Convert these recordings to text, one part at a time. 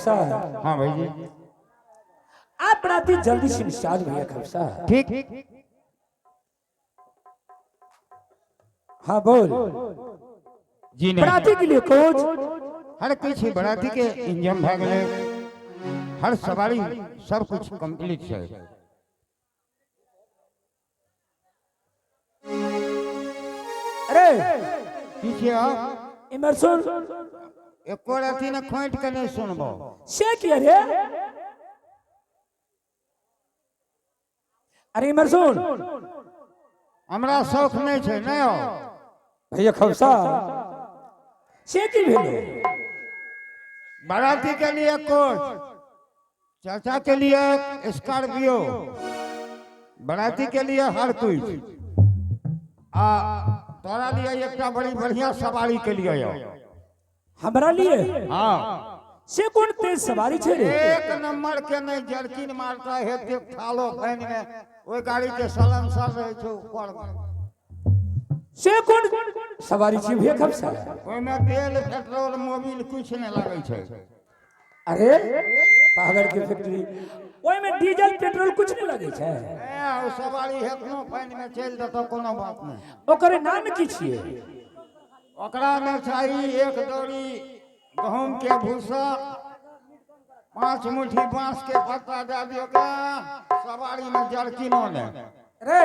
खबसा। हाँ भाई जी। आप बराती जल्दी से निशान भैया खबसा। ठीक। हाँ बोल। जी नहीं, बराती के लिए कोच हर किसी बराती के इंजन भाग ले, हर सवारी सब कुछ कंप्लीट है। अरे पीछे आप इमरसन एक और अथी ने खोट के नहीं सुनबो से किया रे। अरे इमरसन हमरा शौक नहीं छे, नहीं हो भैया खबसा से की भेलो। बाराती के लिए कोच, चाचा के लिए स्कॉर्पियो, बाराती के लिए हर कुछ, आ तोरा लिए एक बड़ी बढ़िया सवारी के लिए यो। हमरा लिए हाँ से कौन तेज सवारी छे रे। एक नंबर के नहीं जर्किन मारता है, देख ठालो फैन में ओई गाड़ी के सलंसर रहे छो ऊपर में। से कौन सवारी छे भैया खबसा। ओई में तेल पेट्रोल मोबिल कुछ नहीं लगे छे। अरे पागल के फैक्ट्री ओई में डीजल पेट्रोल कुछ नहीं लगे छे। ओ सवारी हेतनो फैन में चल देतो कोनो बात नहीं। ओकर नाम की छिए। ओकरा में चाहिए एक दौरी गहूम के भूसा, 5 मुट्ठी बांस के पत्ता दे दियो का सवारी में जर्किनो ने। रे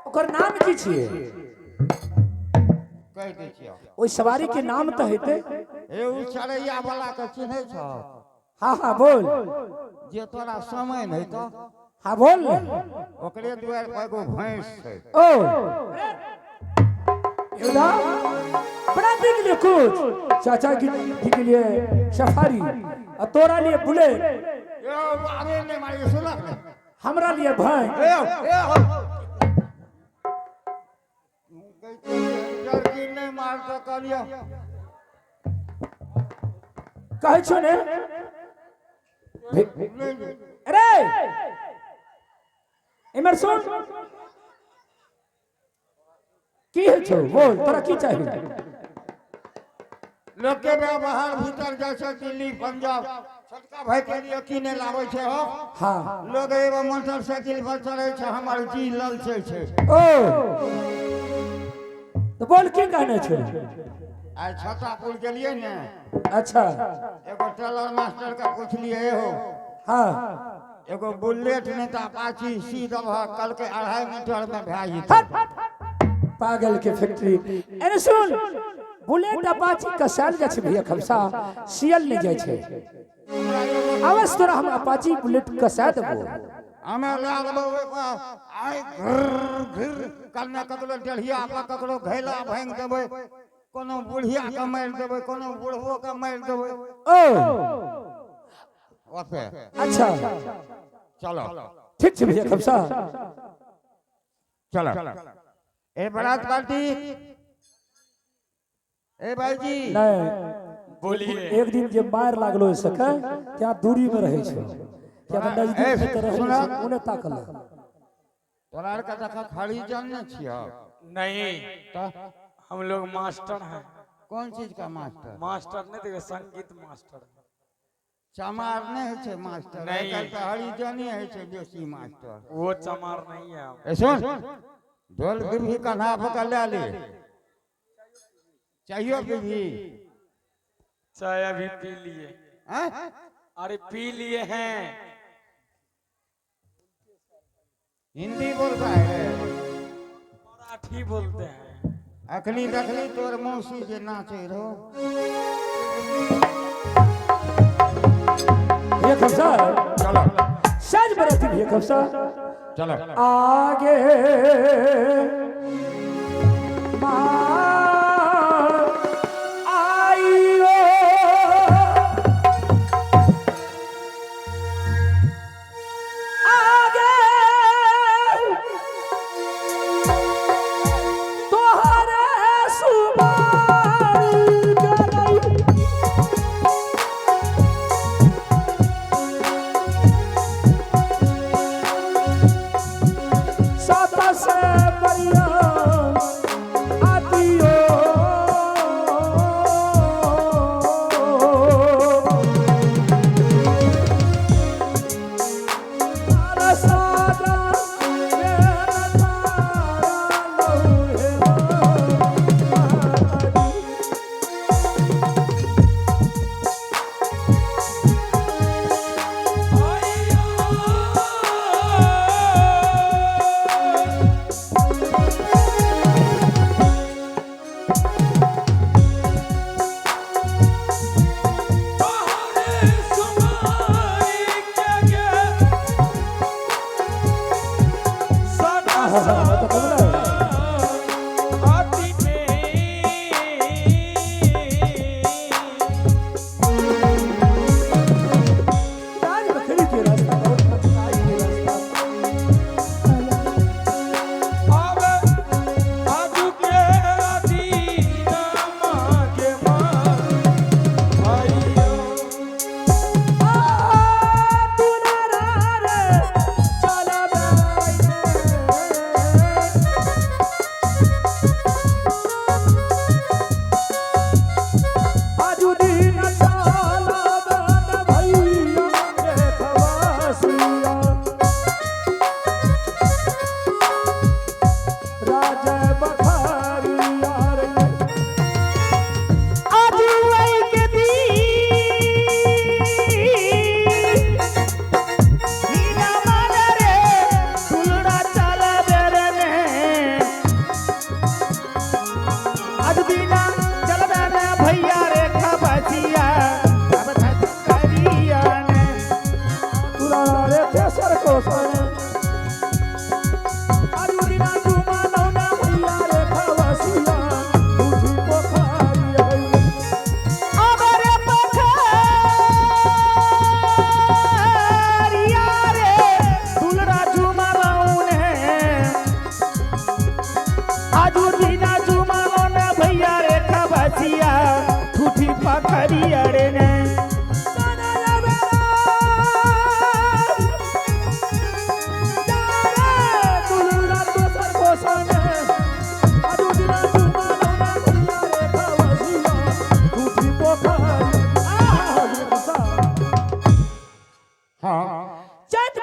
ओकर नाम की छिए। कह दे छियो ओई सवारी के नाम तो हेते। ए उ चरैया वाला के चिन्है छ। हाँ हाँ बोल। जे तोरा समय नहीं तो हाँ बोल। ओकरे द्वार पर एगो भैंस छै। ओ योदा बराती के लिए कुछ, चाचा के लिए सफारी और तोरा लिए बुलेट, यो अरे ने मारी सुना हमरा लिए भाई। जर्किन नहीं मार तो करियो कहे छो ने। अरे इमरसन की है छो बोल, तोरा की चाहिए। लोग के बाहर भीतर जैसे दिल्ली पंजाब छोटका भाई के लिए किने लावे छे हो। हाँ लोग एगो मोटरसाइकिल पर चढ़े छे, हमार जी ललचे छे। ओ तो बोल की कहने छो। आज छतापुर के लिए ने अच्छा एगो टेलर मास्टर का पूछलिए हो। हाँ एगो बुलेट नहीं तो अपाची सीधा कल के 2.5 मीटर में भाई था। पागल के फैक्ट्री। अरे सुन बुलेट अपाची कसाल जा छे भैया खबसा, सियल नहीं जाय छे। अवश्य तोरा हम अपाची बुलेट कसा देबो। हमें लाल बाबू आई घर कन्या ककरो डेढ़िया पर ककरो घैला भांग देबे, कोनो बुढ़िया के मार देबे, कोनो बुढ़वो के मार देबे। ओ ओते अच्छा चलो ठीक छे भैया खबसा। चलो ए बारात पार्टी ए भाई जी नहीं बोलिए। एक दिन जे मार लागलो सके क्या दूरी में रहे छे, क्या तो नजदीक में रहे छे ओने ताकल। तोरा का देखा खड़ी जानने छियो। नहीं तो हम लोग मास्टर हैं। कौन चीज का मास्टर? मास्टर नहीं देखिए, संगीत मास्टर। चमार नहीं छे मास्टर, नहीं। कल तो हरिजनी है छे बेसी मास्टर। वो चमार नहीं है। ए सुन ढोल बिरही कन्हा पकड़ ले चाहिए बिरही। चाय अभी पी लिए। हैं? अरे पी लिए हैं। हिंदी बोलता है, मराठी बोलते हैं। अखनी देखली तोर मौसी जे नाचे रहो। भैया खबसा चलो साज बराती भैया खबसा। चलो आगे माँ आइयो आगे तोहरे सुमारी गई साता से बढ़िया आती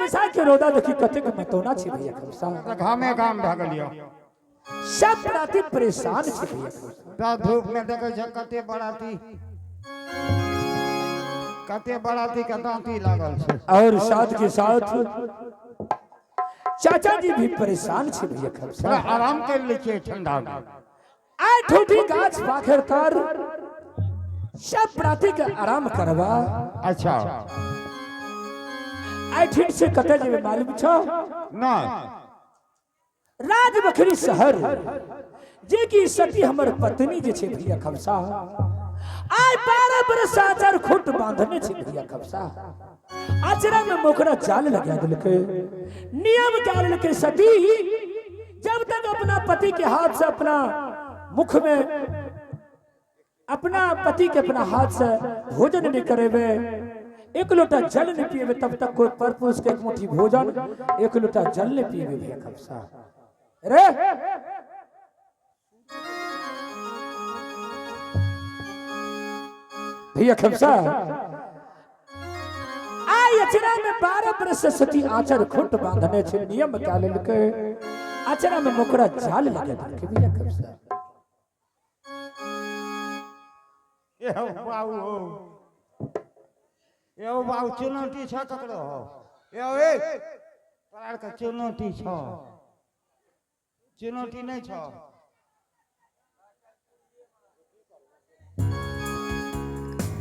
खमसा के रोदा देखी कते के मतोना छे भैया खमसा तो घामे घाम भागलियो सब बराती परेशान छे भैया खमसा ता धूप में देखे छ कते बराती के दांती लागल छे और साथ के साथ चाचा जी भी परेशान छे भैया खमसा थोड़ा आराम कर लीजिए ठंडा में आ ठूठी गाछ पाखर कर सब बराती के आराम करवा अच्छा आई ठीक से कते जेबे मालूम छ ना राज बखरी शहर जे की सती हमर पत्नी जे छे भैया खमसा आय 12 बरस आचर खुट बांधने छे भैया खमसा आचरा में मोकरा जाल लगा दिलके नियम डाल के सती जब तक अपना पति के हाथ से अपना मुख में अपना पति के अपना हाथ से भोजन नहीं करेबे एक लोटा जल नहीं पिएबे तब तक कोई परपुरुष के एक मुट्ठी भोजन एक लोटा जल नहीं पिएबे भैया खमसा रे भैया खमसा आई अचरा में 12 बरस से सती आचर खुट बांधने छे नियम क्या लेके अचरा में मोकरा जाल लगे के भैया खमसा यो बाबू चुनौती छ ककरो यो ए तोरा के चुनौती छ चुनौती नहीं छ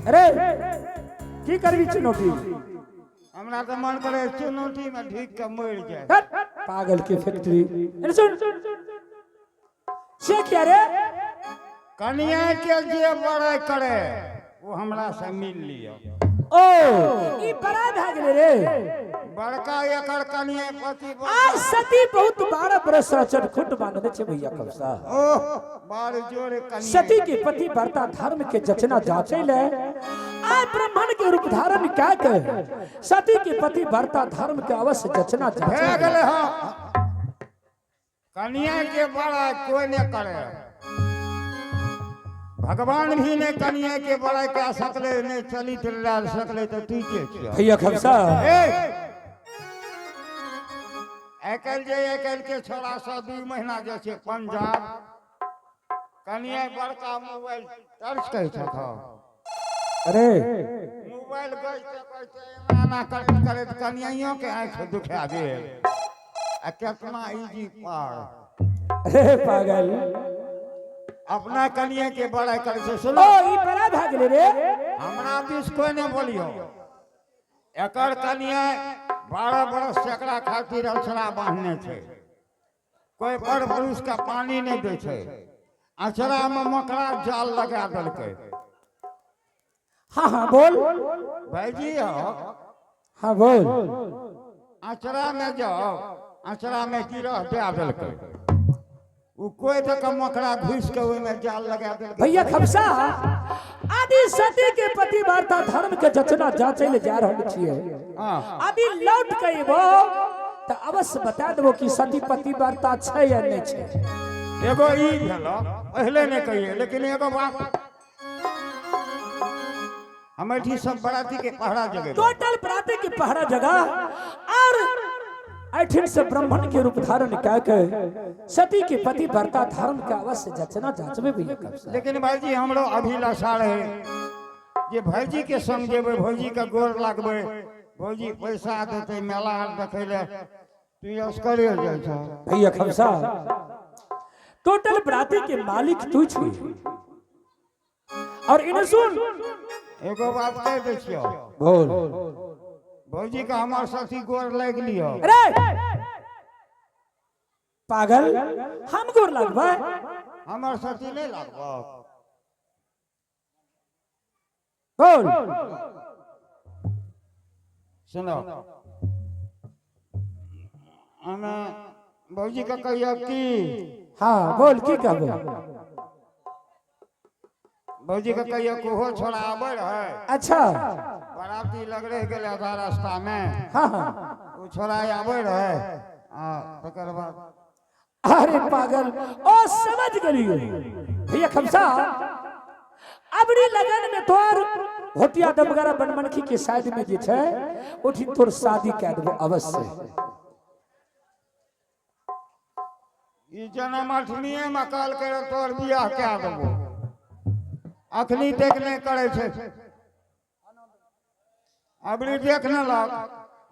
अरे की करबी चुनौती हमरा तो मन करे चुनौती में ढीक के मर जाए हट, पागल की फैक्ट्री अरे सुन से क्या रे कन्या के जे बड़ाई करे वो हमरा से मिल लियो ओ ई बड़ा भ गेले रे बड़का एकर कन्या पति आज सती बहुत 12 बरस आचर खुट बांधने छे भैया खमसा ओह बार जोरे कन्या सती के पति वर्ता धर्म के जचना जाचे ले आ ब्राह्मण के रूप धारण क्या कहे सती के पति वर्ता धर्म के अवश्य जचना भे जाचे गेले हां कन्या के बड़ाई कोई नहीं करे भगवान भी ने कन्या के बड़ाई कर सकले नहीं चली लाल सकले तो ठीक है भैया खमसा एकल जे एकल के छोड़ा सा 2 महीना जे छे पंजाब कन्या बड़का मोबाइल टच कहि छ अरे मोबाइल गइते एना करे कन्याइयों के आंख दुखा गेल आ कितना इजी पार अरे पागल अपना कन्या के बड़ाई करे से ओ सुनो ई बड़ा भ गेले रे हमरा बीच कोई नहीं बोलियो एकर कन्या 12 बरस से एकरा खातिर अछरा बांधने छे कोई पर पुरुष का पानी नहीं दे छे अछरा में मकड़ा जाल लगा देलके हाँ हाँ बोल भाईजी हो हाँ बोल अछरा में जाओ अछरा में गिरह दे देलके उ कोई तक मकड़ा घुस के ओइ में जाल लगा देलके भैया खमसा आदि सती के पति वार्ता धर्म के जचना जाचे ले जा रहल छिए हां आदि लौट के एबो त अवश्य बता देबो कि सती पति वार्ता छै या नहीं छै एगो ई भेलो पहले नहीं कहिए लेकिन एगो बात हमेठी सब बराती के पहरा जगह टोटल बराती के पहरा जगह और ऐठिन से ब्राह्मण के रूप धारण क्या के सती के पति वार्ता धर्म के अवश्य जचना जाचबे भैया खमसा लेकिन भाईजी हमरो अभिलाषा रहे जे भाईजी के संग जेबे भौजी का गोर लागबे भौजी पैसा देते मेला देखे ले तू अस्करे जाय छ भैया खमसा टोटल बराती के मालिक तू छी और इन्हें सुन एगो बात कह दे छियो बोल भौजी का हमार साथी गोर लाग लियो अरे पागल हम गोर लागबे हमार साथी नहीं लागबो बोल सुनो हमें भौजी का कहियो की हाँ बोल की कहबो भौजी का कहियो कोहो छोड़ा आबे रहे अच्छा बराती लग रहे गेले आधा रास्ता में हाँ हाँ वो छोड़ा आबे रहे तकर बाद अरे पागल ओ समझ गलियो भैया खमसा अबरी लगन में तोर भोटिया दमगारा बनमनखी के साइड में जे छै ओठी तोर शादी कए देबो अवश्य। ई जन्म 8वीं में काल करे तोर बियाह कए देबो। अखनी देख नहीं करे छे, अबरी देख न लग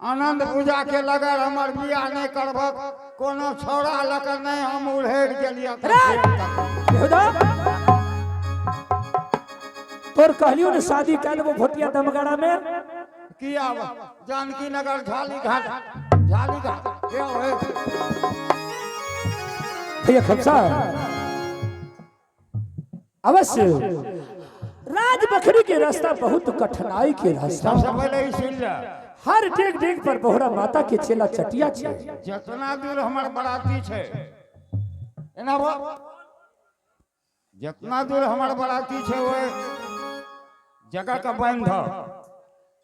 आनंद पूजा के लगल हमर बियाह नहीं करबक, कोनो छौड़ा लकर नहीं हम उड़ेर गेलिए। बेहुदा तोर कहलियो ने शादी कए देबो भोटिया दमगारा में। की आब जानकी नगर झाली घाट के होए भैया खमसा अवश्य। राज बखरी के रास्ता बहुत कठिनाई के रास्ता। सबसे पहले ही सुन ले, हर डेग डेग पर बोहरा माता के चेला चटिया छे। जितना दूर हमर बराती छे एना बा, जितना दूर हमर बराती छे वो जगह का बंध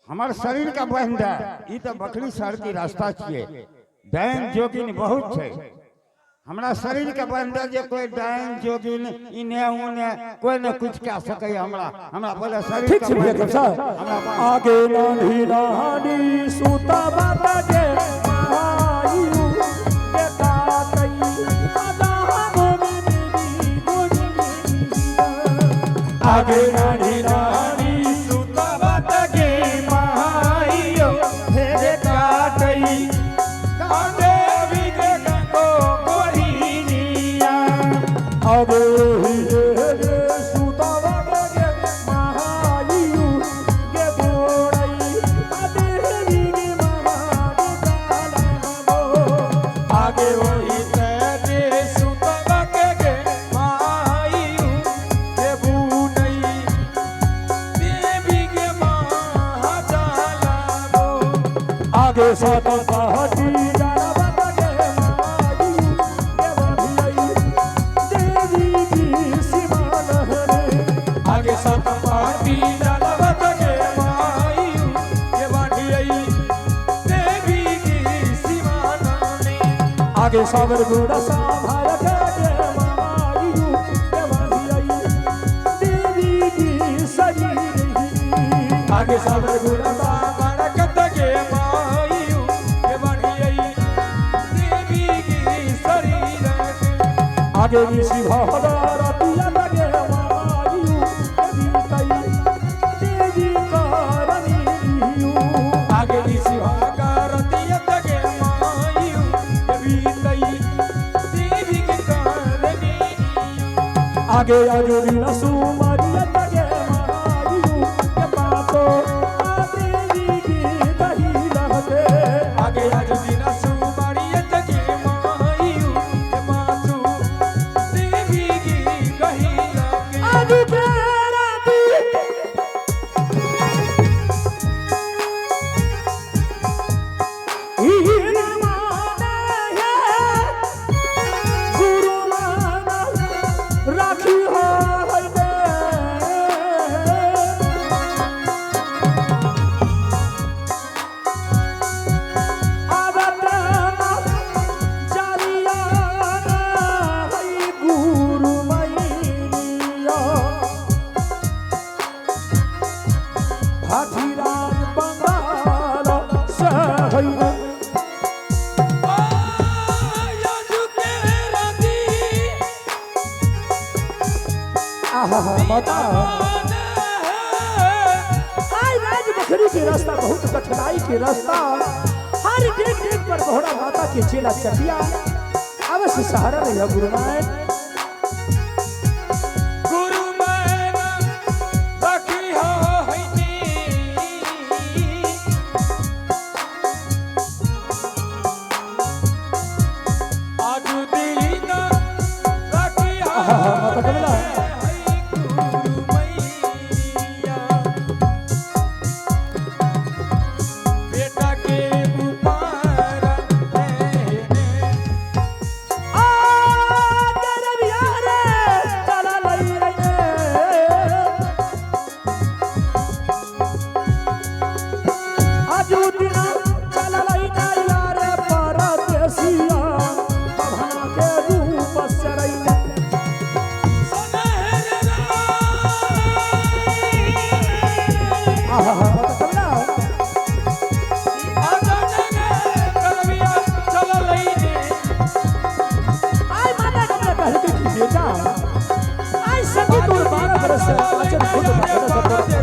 हमर शरीर का बंध है। ई तो बकरी शहर की रास्ता छिए, डायन जोगिन बहुत छे। हमरा शरीर के बंध जे कोई डायन जोगिन इने उने कोई न कुछ कह सके। हमरा बोले शरीर ठीक छे भैया खमसा। आगे नानी नानी सूता बाबा के आयु के काटई आदा हम मेरी गोदी। आगे नानी नानी सूता बाबा के आयु के काटई कांदे भी के को गोरीनिया। आगे सूता बाबा के आयु के गोरई आदेवी के आगे वही तेरे सूता बाबा के आयु के बुनई देवी के महाचाला आगे साता पहाड़ी जाला बाबा के आयु के बढ़िया देवी की सीमा लहरे। आगे साता पहाड़ी जाला बाबा के आयु के बढ़िया देवी की सीमा लहरे। आगे सागर गुड़ा सा भारत के आयु के बढ़िया देवी की सजी रही। आगे सागर गुड़ा सा भारत के आयु के बढ़िया देवी की शरीर। आगे ऋषि भवदार पिया लगे आयु के बीतई देवी का रनियु। आगे ऋषि भवदार पिया लगे आयु के बीतई देवी का रनियु। आगे आगे नसु मारिया लगे आयु के पातो देवी की दही लहके। आगे आगे नसु मारिया लगे आयु के पातो देवी की दही लहके। आगे तेरा हीर माना है गुरु माना राखी हो हइबे। आबता जालिया हई गुरु मैया। हाथीराज बंगाल से हइबे। राज बखरी के रास्ता बहुत कठिनाई के रास्ता। हर डेग डेग पर घोड़ा माता के चेला चटिया अवश्य सहारा रहिया गुरु नायक। गुरु राखी हो आज दिन राखी माता कमला बेटा के ऊपर आगे साजन खुद बांधने से